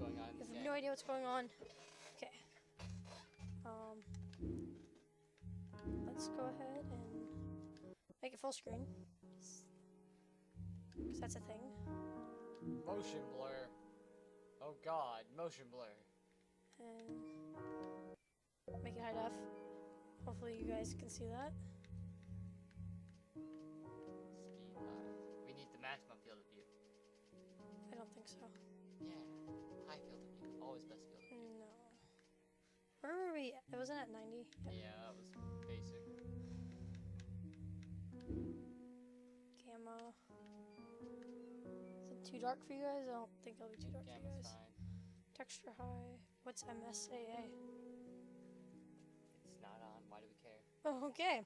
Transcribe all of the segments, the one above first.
going on in I this have game. no idea what's going on. Okay. Let's go ahead and make it full screen. Because that's a thing. Motion blur. Oh god, motion blur. And make it high def. Hopefully you guys can see that. Speed we need the maximum field of view. I don't think so. Yeah, high field of view. Always best field of view. No. Where were we? It wasn't at 90. Yeah, that was basic. Gamma. Is it too dark for you guys? I don't think it'll be too dark for you Gamma's guys. fine. Texture high. What's MSAA? It's not on. Why do we care? Oh, okay.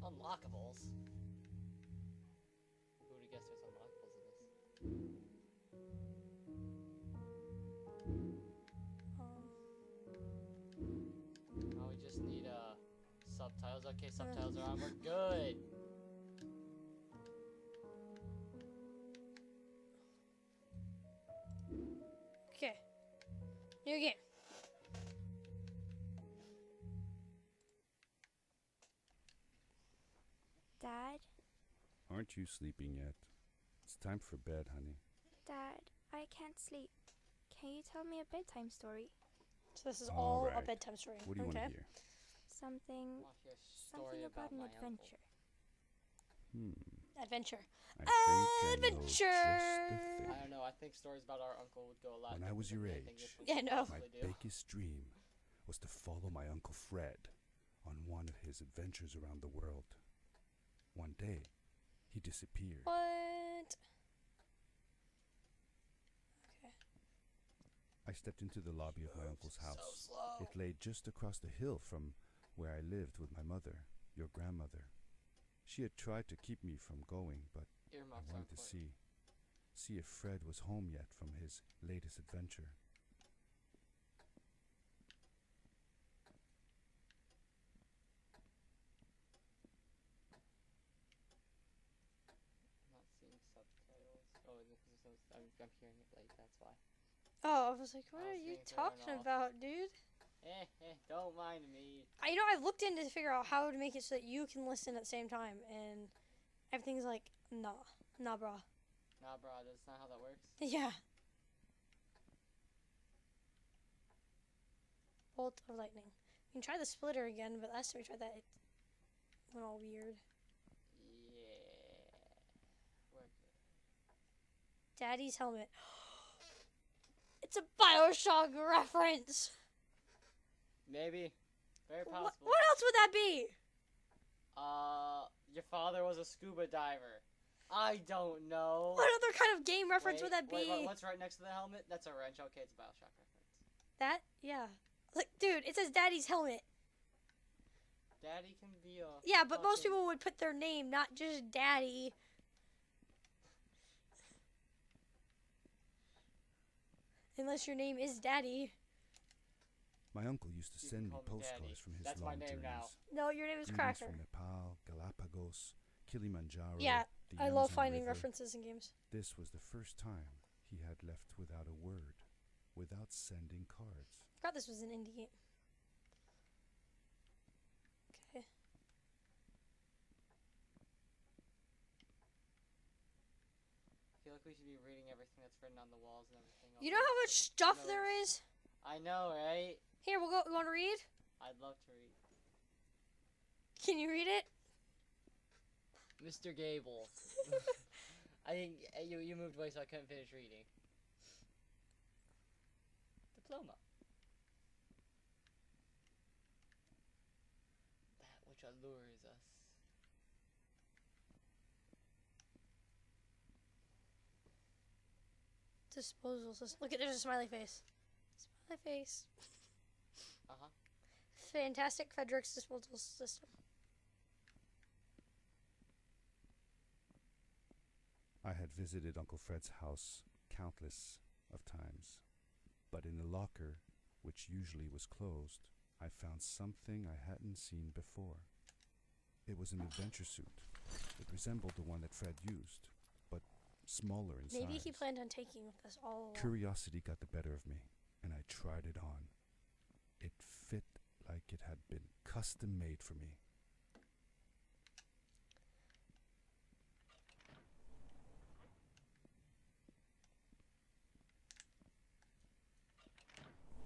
Unlockables. Who would have guessed there's unlockables in this? Oh, we just need subtitles. Okay, subtitles are on. We're good. Okay. New game. Dad? Aren't you sleeping yet? It's time for bed, honey. Dad, I can't sleep. Can you tell me a bedtime story? So this is all a Alright. bedtime story. What do you okay. want to hear? Something I want to hear a story something about an my adventure. Adventure. I think I know Adventure! just the Uncle. thing. I don't know. I think stories about our uncle would go a lot. When I was different your than anything age, this one Yeah, could no. My possibly do. biggest dream was to follow my Uncle Fred on one of his adventures around the world. One day, he disappeared. What? Okay. I stepped into the lobby of my uncle's So house. slow. It lay just across the hill from where I lived with my mother, your grandmother. She had tried to keep me from going, but I Earmuffs wanted aren't to important. see if Fred was home yet from his latest adventure. I'm not seeing subtitles. Oh, because there's no, I'm hearing it late. That's why. Oh, I was like, what I are was you being thrown talking off. about, dude? Don't mind me. I've looked into to figure out how to make it so that you can listen at the same time, and everything's like, nah, brah. Nah, bro, that's not how that works. Yeah. Bolt of lightning. We can try the splitter again, but last time we tried that, it went all weird. Yeah. We're good. Daddy's helmet. It's a Bioshock reference. Maybe. Very What possible. else would that be? Your father was a scuba diver. I don't know. What other kind of game reference would that be? Wait, what's right next to the helmet? That's a wrench. Okay, it's a Bioshock reference. That? Yeah. Like, dude, it says Daddy's helmet. Daddy can be a... Yeah, but most fucking- people would put their name, not just Daddy. Unless your name is Daddy. My uncle used to You send can me call me Daddy. postcards from his That's my long name now. journeys. No, your name is Greetings Cracker. from Nepal, Galapagos, Kilimanjaro. Yeah, the I love Amazon finding River. references in games. This was the first time he had left without a word, without sending cards. Forgot this was an indie game. Okay. I feel like we should be reading everything that's written on the walls and everything. You know how much stuff notes. there is? I know, right? Here, we'll go. You want to read? I'd love to read. Can you read it? Mr. Gable. I think you moved away, so I couldn't finish reading. Diploma. That which allures us. Disposal system. Look at, there's a smiley face. Smiley face. Uh-huh. Fantastic Frederick's disposal system. I had visited Uncle Fred's house countless of times, but in the locker, which usually was closed, I found something I hadn't seen before. It was an adventure suit. It resembled the one that Fred used, but smaller in size. Maybe he planned on taking us all along. Curiosity got the better of me, and I tried it on. It fit like it had been custom made for me.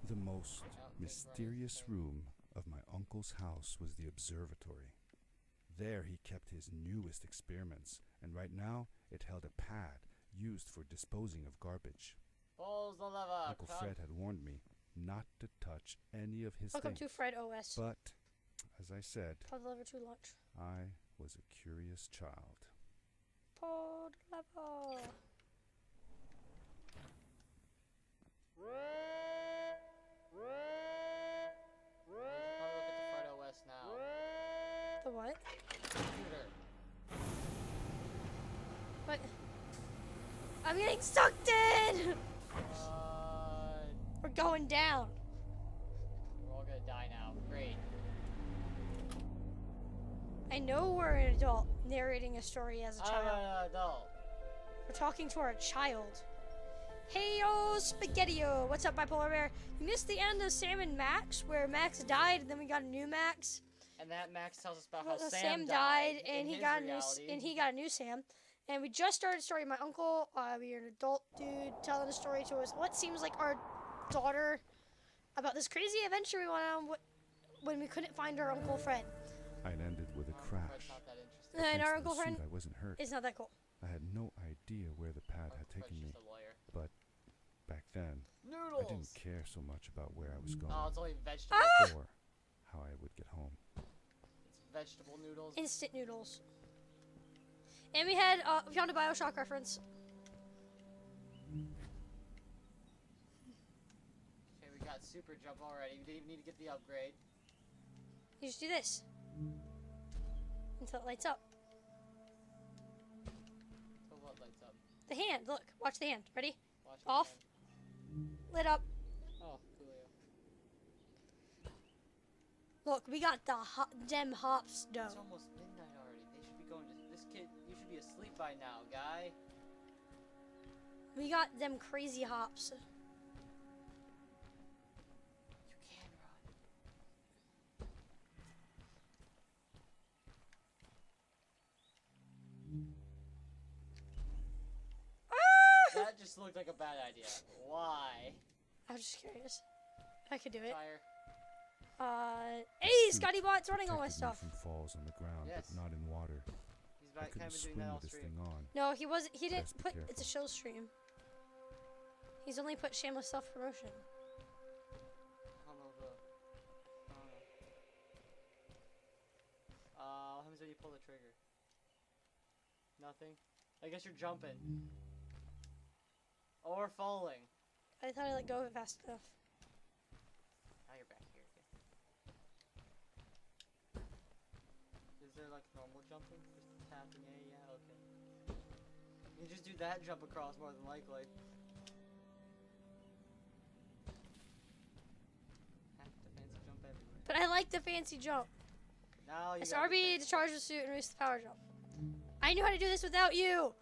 The most mysterious room of my uncle's house was the observatory. There he kept his newest experiments, and right now it held a pad used for disposing of garbage. Pulls the lever. Uncle Fred had warned me not to touch any of his Welcome things. to Fred OS. But, as I said, Pull the lever to launch. I was a curious child. Pull the lever. Probably look at the Fred OS now. The what? Computer. What? I'm getting sucked in! We're going down. We're all gonna die now. Great. I know we're an adult narrating a story as a I'm child. an adult. We're talking to our child. Hey yo, Spaghetti-O! What's up, Bipolar Bear? You missed the end of Sam and Max, where Max died, and then we got a new Max. And that Max tells us about Well, how Sam died, in and he his got reality. he got a new Sam. And we just started a story. My uncle, we are an adult dude telling a story to us. What seems like our daughter about this crazy adventure we went on when we couldn't find our Uncle Fred. I'd ended with a Fred's crash. not that interesting. And Thanks our to Uncle the Fred suit, I wasn't hurt. is not that cool. I had no idea where the pad had Fred's taken me, just a lawyer. but back then, Noodles. I didn't care so much about where I was going Oh, it's only vegetable. or how I would get home. It's vegetable noodles. Instant noodles. And we had we found a BioShock reference. Okay, we got super jump already. We didn't even need to get the upgrade. You just do this until it lights up. So what lights up? The hand. Look. Watch the hand. Ready? Watch the Off. hand. Lit up. Oh, coolio. Look, we got the dem hops It's dough. almost midnight already. They should be going to this kid. You should be asleep by now, guy. We got them crazy hops. You can run. That just looked like a bad idea. Why? I was just curious. I could do it. Fire. Hey, Scotty Bot's running all my Protected me stuff. from falls on the ground, Yes. but not in water. He's I kind couldn't of been doing swim that all with this stream. thing on. No, he wasn't. He didn't Best be put. careful. It's a show stream. He's only put shameless self promotion. I don't know the. I don't know. What happens when you pull the trigger? Nothing. I guess you're jumping. Or falling. I thought I let go of it fast enough. Now you're back here again. Is there like normal jumping? Just tapping A? Yeah, okay. You just do that jump across more than likely. Have to fancy jump everywhere. But I like the fancy jump. Now you It's got the RB to fancy- charge the suit and release the power jump. I knew how to do this without you.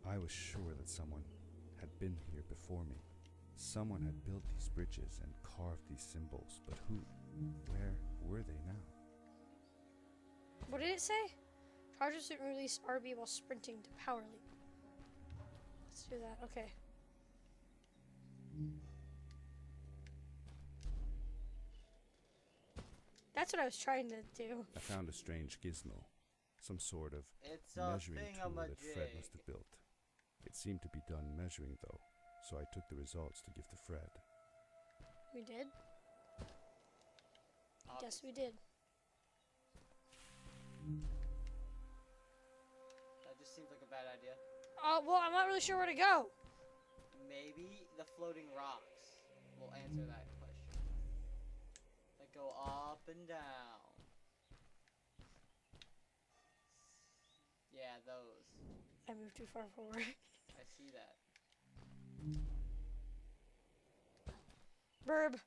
I was sure that someone had been here before me. Someone had built these bridges and carved these symbols, but who? Where were they now? What did it say? Charge the suit and release RB while sprinting to power leap. Let's do that. Okay. That's what I was trying to do. I found a strange gizmo, some sort of It's a measuring tool that Fred must thingamajig. have built. It seemed to be done measuring, though, so I took the results to give to Fred. We did? Obvious. Yes, we did. That just seems like a bad idea. Oh, well, I'm not really sure where to go. Maybe the floating rocks will answer that question. That go up and down. Yeah, those. I moved too far forward. I see that. Burb.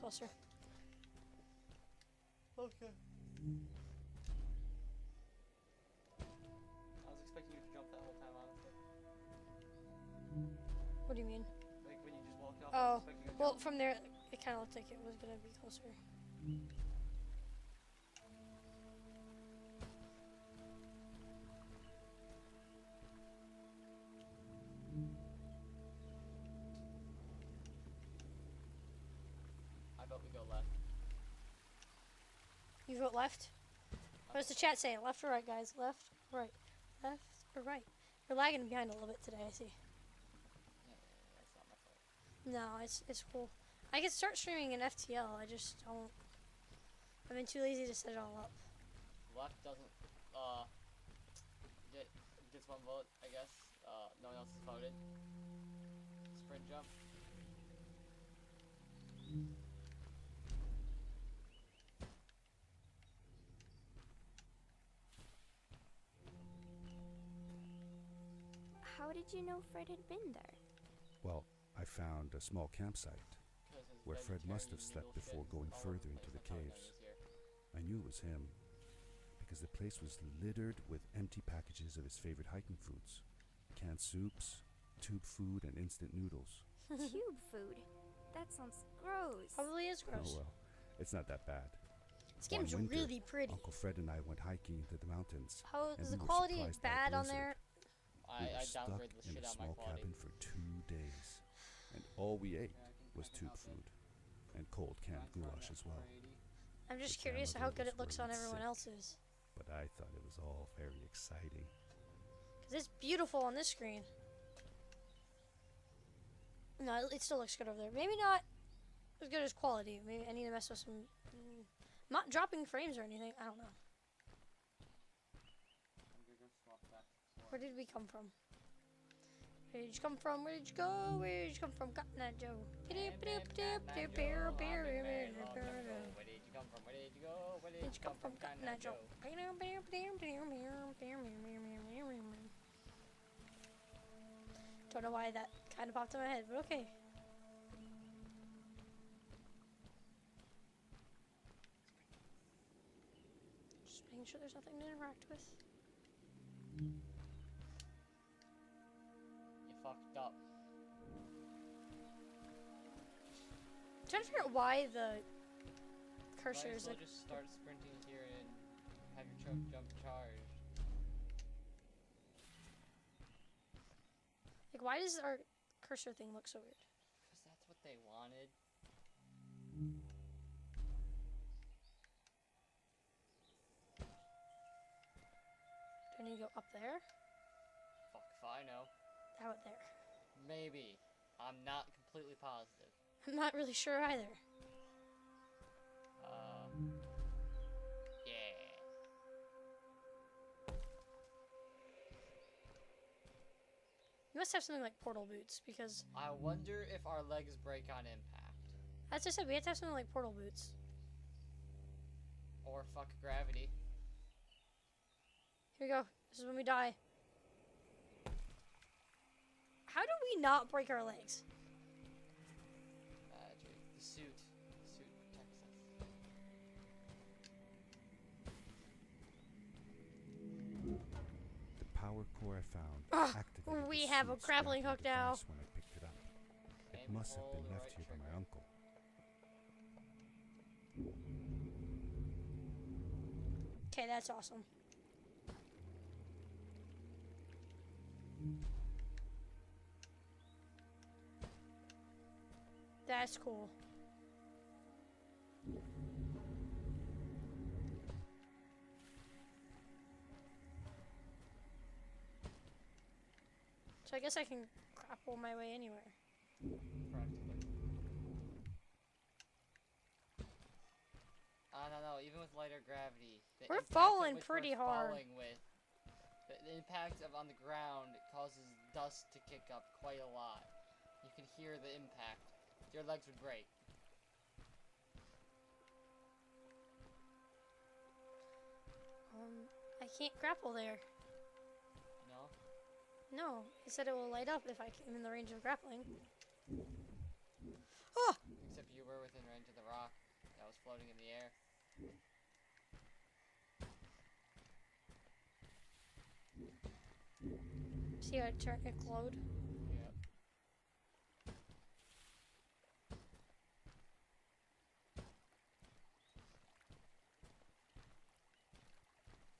closer. Okay. I was expecting you to jump that whole time, honestly. What do you mean? Like when you just walked off, I Oh, was expecting you to well, jump. from there, it kind of looked like it was gonna be closer. I vote we go left. You vote left? What does the chat say? Left or right, guys? Left, right, left or right? You're lagging behind a little bit today, I see. Yeah, that's not my fault. No, it's cool. I could start streaming in FTL. I just don't. I've been too lazy to set it all up. Left doesn't, gets one vote, I guess. No one else has voted. Sprint jump. How did you know Fred had been there? Well, I found a small campsite 'Cause his where Fred must have vegetarian slept noodle before shit going is all further over the into the place. That's how I know caves. he was here. I knew it was him because the place was littered with empty packages of his favorite hiking foods. Canned soups, tube food, and instant noodles. Tube food. That sounds gross. Probably is Oh gross. well, it's not that bad. This game's One winter, really pretty. Uncle Fred and I went hiking into the mountains. How and is we the were quality surprised by a bad on blizzard. there? We I were stuck downgraded the in shit a out of my small quality. cabin for 2 days, and all we ate Yeah, I can was fucking tube help it. food and cold canned Mine's running goulash at as well. 480. I'm just The curious camera how good levels it looks were on everyone sick. else's. But I thought it was all very exciting. Cause it's beautiful on this screen. No, it still looks good over there. Maybe not as good as quality. Maybe I need to mess with some. Not dropping frames or anything. I don't know. I'm gonna go swap back to four. Where did we come from? Where did you come from? Where did you go? Where did you come from? Cotton Eye Joe. Where did you come from? Where did you go? Where Did you come from? Cotton Eye Joe. Don't know why that kind of popped in my head, but okay. Just making sure there's nothing to interact with. You fucked up. I'm trying to figure out why the cursor Might is as well like. just start sprinting here and have your jump charged. Like, why does our cursor thing look so weird? Because that's what they wanted. Do I need to go up there? Fuck if I know. How about there? Maybe. I'm not completely positive. I'm not really sure either. Yeah. You must have something like portal boots because, I wonder if our legs break on impact. as I said, we have to have something like portal boots. Or fuck gravity. Here we go. This is when we die. How do we not break our legs? Magic. The suit protects us. The power core I found Ugh, activated we the have a suit's grappling grappling hook now. device when I picked it up. It Aim, must have hold been the left right here by my trigger. uncle. Okay, that's awesome. That's cool. So I guess I can grapple my way anywhere. Practically. I don't know, even with lighter gravity. The We're impact at falling which pretty we're hard. falling with, the impact of on the ground causes dust to kick up quite a lot. You can hear the impact. Your legs would break. I can't grapple there. No? No, it said it will light up if I am in the range of grappling. Oh! Except you you were within range of the rock that was floating in the air. See how it glowed? Yep.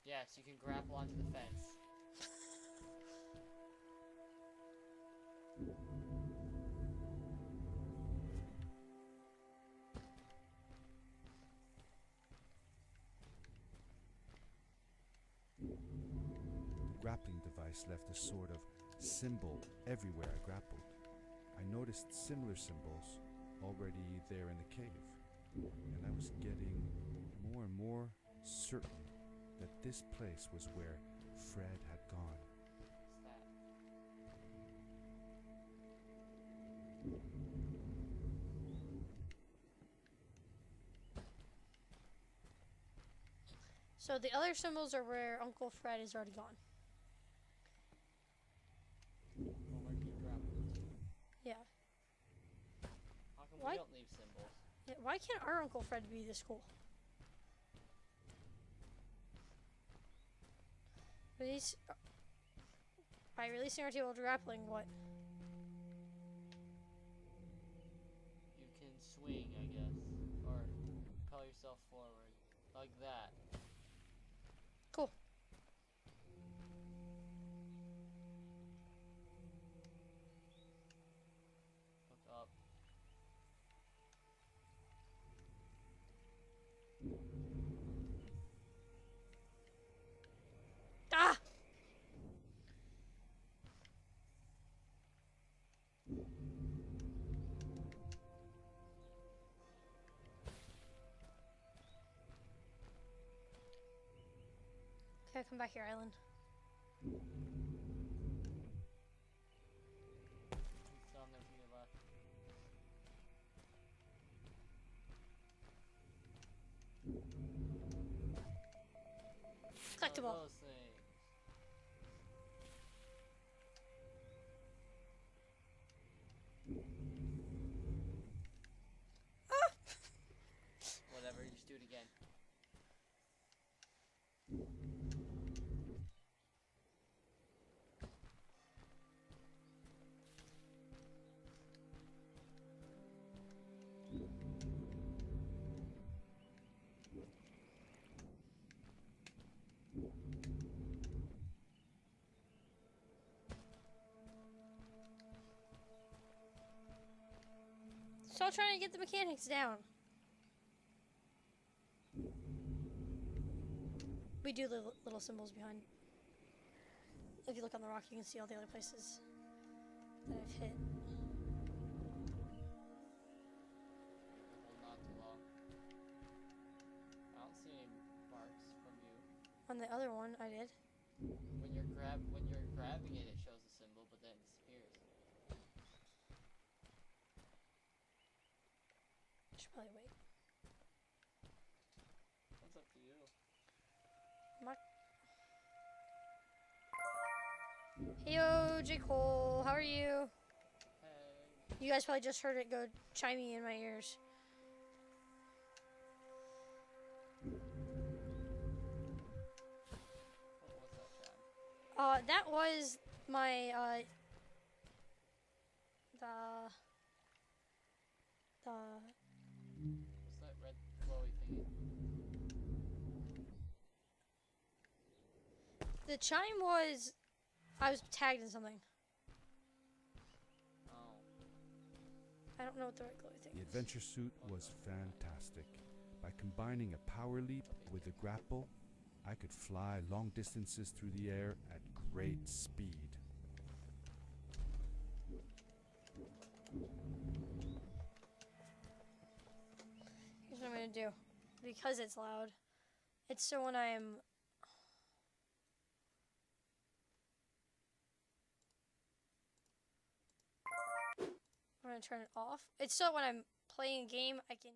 Yes, you can grapple onto the fence. The grappling device left a sort of symbol everywhere I grappled. I noticed similar symbols already there in the cave, and I was getting more and more certain that this place was where Fred had gone. What's that? So the other symbols are where Uncle Fred is already gone. Well, where can you grapple? Yeah. How come Why- we don't leave symbols? Yeah, why can't our Uncle Fred be this cool? Release. By releasing our table to grappling, what? You can swing, I guess. Or propel yourself forward. Like that. Cool. Look up. Ah! Okay, come back here, Island. It's down there to your left. Collectible. Those things. Whatever, you just do it again. Still trying to get the mechanics down. We do little symbols behind. If you look on the rock, you can see all the other places that I've hit. Hold on too long. I don't see any marks from you. On the other one, I did. When you're grabbing it, it shows a symbol, but then it disappears. Should probably wait. That's up to you. Heyo, J. Cole, how are you? Hey. You guys probably just heard it go chiming in my ears. What was that, Chad? That was my, What's that red glowy thingy? the chime was, I was tagged in something. Oh. I don't know what the red glowy thing The is. adventure suit was fantastic. By combining a power leap with a grapple, I could fly long distances through the air at great speed. Here's what I'm gonna do. Because it's loud. It's so when I'm gonna turn it off. It's so when I'm playing a game I can